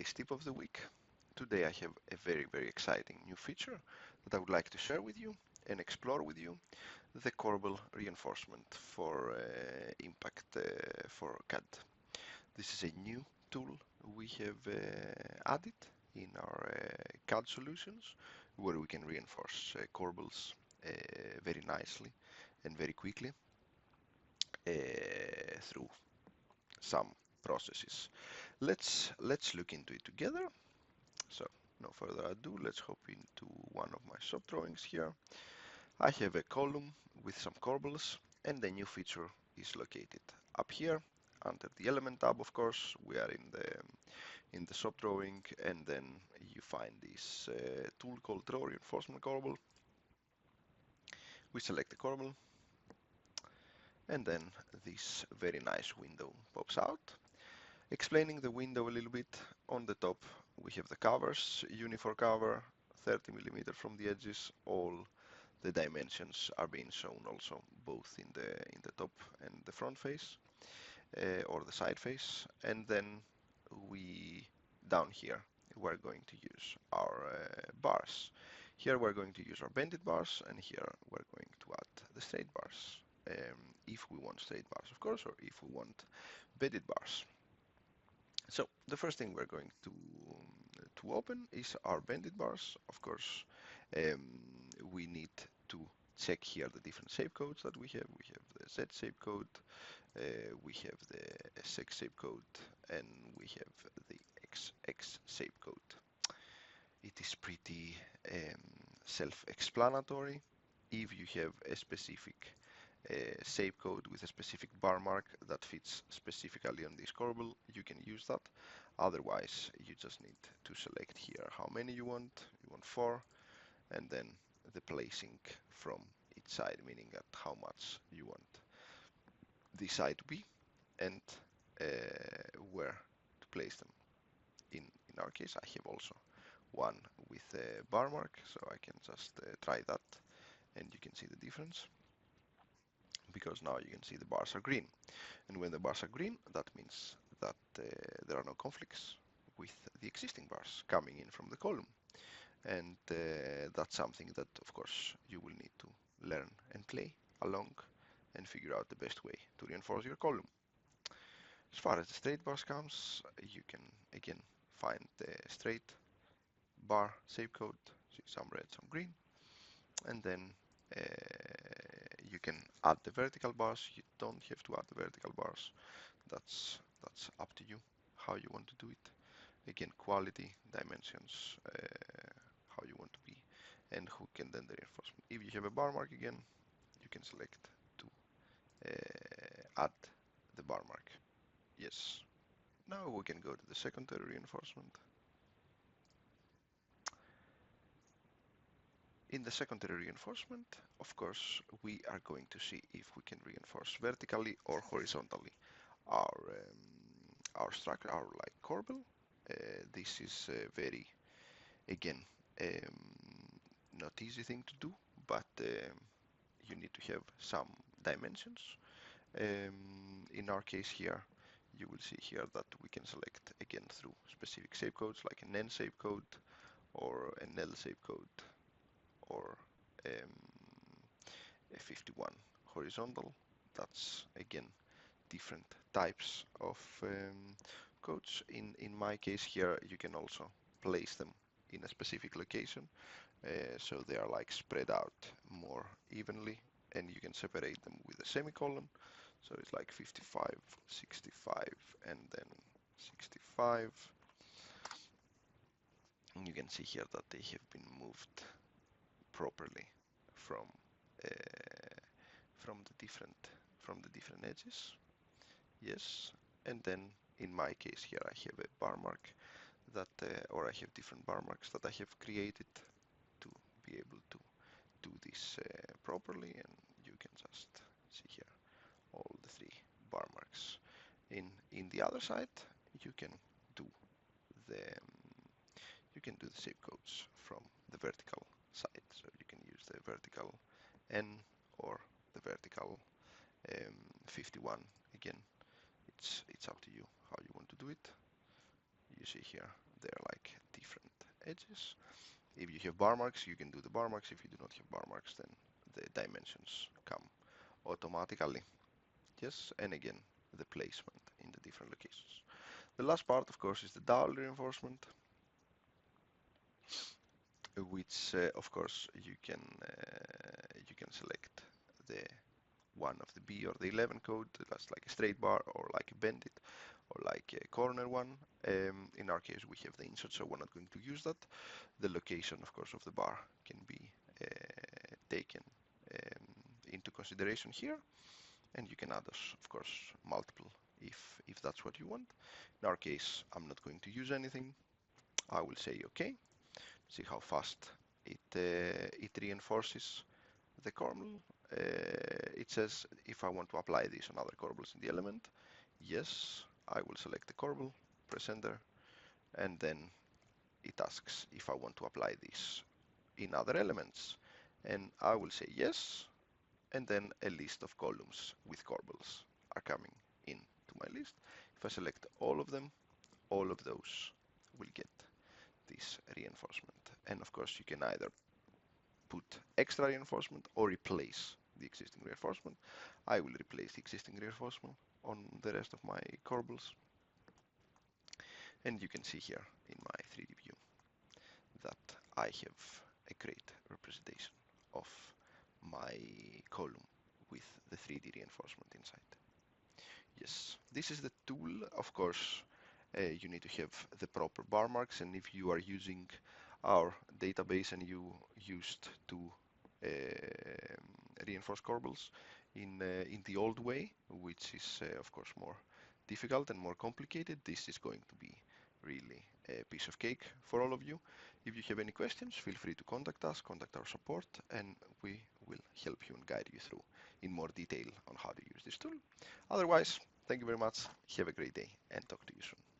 today's tip of the week. Today I have a very exciting new feature that I would like to share with you and explore with you, the Corbel reinforcement for impact for CAD. This is a new tool we have added in our CAD solutions where we can reinforce Corbels very nicely and very quickly through some processes. Let's look into it together. So no further ado, let's hop into one of my shop drawings here. I have a column with some corbels, and the new feature is located up here under the element tab. Of course, we are in the shop drawing, and then you find this tool called Draw Reinforcement Corbel. We select the corbel, and then this very nice window pops out. Explaining the window a little bit, on the top we have the covers, uniform cover, 30mm from the edges. All the dimensions are being shown also, both in the top and the front face or the side face. And then we down here we're going to use our bars. Here we're going to use our bended bars, and here we're going to add the straight bars. If we want straight bars, of course, or if we want bended bars. So the first thing we're going to open is our bended bars. Of course, we need to check here the different shape codes that we have. We have the Z shape code, we have the SX shape code, and we have the XX shape code. It is pretty self-explanatory. If you have a specific shape code with a specific bar mark that fits specifically on this corbel, you can use that. Otherwise, you just need to select here how many you want. You want 4, and then the placing from each side, meaning that how much you want this side to be, and where to place them. In our case, I have also one with a bar mark, so I can just try that, and you can see the difference, because now you can see the bars are green. And when the bars are green, that means that there are no conflicts with the existing bars coming in from the column. And that's something that, of course, you will need to learn and play along and figure out the best way to reinforce your column. As far as the straight bars comes, you can again find the straight bar shape code, see some red, some green, and then you can add the vertical bars. You don't have to add the vertical bars. That's up to you how you want to do it. Again, quality, dimensions, how you want to be, and who can then the reinforcement. If you have a bar mark again, you can select to add the bar mark. Yes. Now we can go to the secondary reinforcement. In the secondary reinforcement, of course, we are going to see if we can reinforce vertically or horizontally our structure, our like corbel. This is very, again, not easy thing to do, but you need to have some dimensions. In our case here, you will see here that we can select again through specific shape codes like an N shape code or an L shape code, or a 51 horizontal. That's again different types of codes. In my case here, you can also place them in a specific location, so they are like spread out more evenly, and you can separate them with a semicolon. So it's like 55, 65, and then 65. And you can see here that they have been moved properly from the different edges. Yes, and then in my case here I have a bar mark that or I have different bar marks that I have created to be able to do this properly, and you can just see here all the 3 bar marks. In the other side, you can do the shape codes from the vertical side. So you can use the vertical N or the vertical 51. Again, it's up to you how you want to do it. You see here they're like different edges. If you have bar marks, you can do the bar marks. If you do not have bar marks, then the dimensions come automatically. Yes, and again, the placement in the different locations. The last part, of course, is the double reinforcement, which, of course, you can select the one of the B or the 11 code, that's like a straight bar or like a bend it or like a corner one. In our case, we have the insert, so we're not going to use that. The location, of course, of the bar can be taken into consideration here, and you can add us, of course, multiple if that's what you want. In our case, I'm not going to use anything. I will say OK. See how fast it reinforces the corbel. It says if I want to apply this on other corbels in the element. Yes, I will select the corbel, press enter, and then it asks if I want to apply this in other elements. And I will say yes, and then a list of columns with corbels are coming into my list. If I select all of them, all of those will get this reinforcement. And of course, you can either put extra reinforcement or replace the existing reinforcement. I will replace the existing reinforcement on the rest of my corbels. And you can see here in my 3D view that I have a great representation of my column with the 3D reinforcement inside. Yes, this is the tool. Of course, you need to have the proper bar marks, and if you are using our database and you used to reinforce corbels in the old way, which is of course more difficult and more complicated, this is going to be really a piece of cake for all of you. If you have any questions, feel free to contact us, contact our support, and we will help you and guide you through in more detail on how to use this tool. Otherwise, thank you very much, have a great day, and talk to you soon.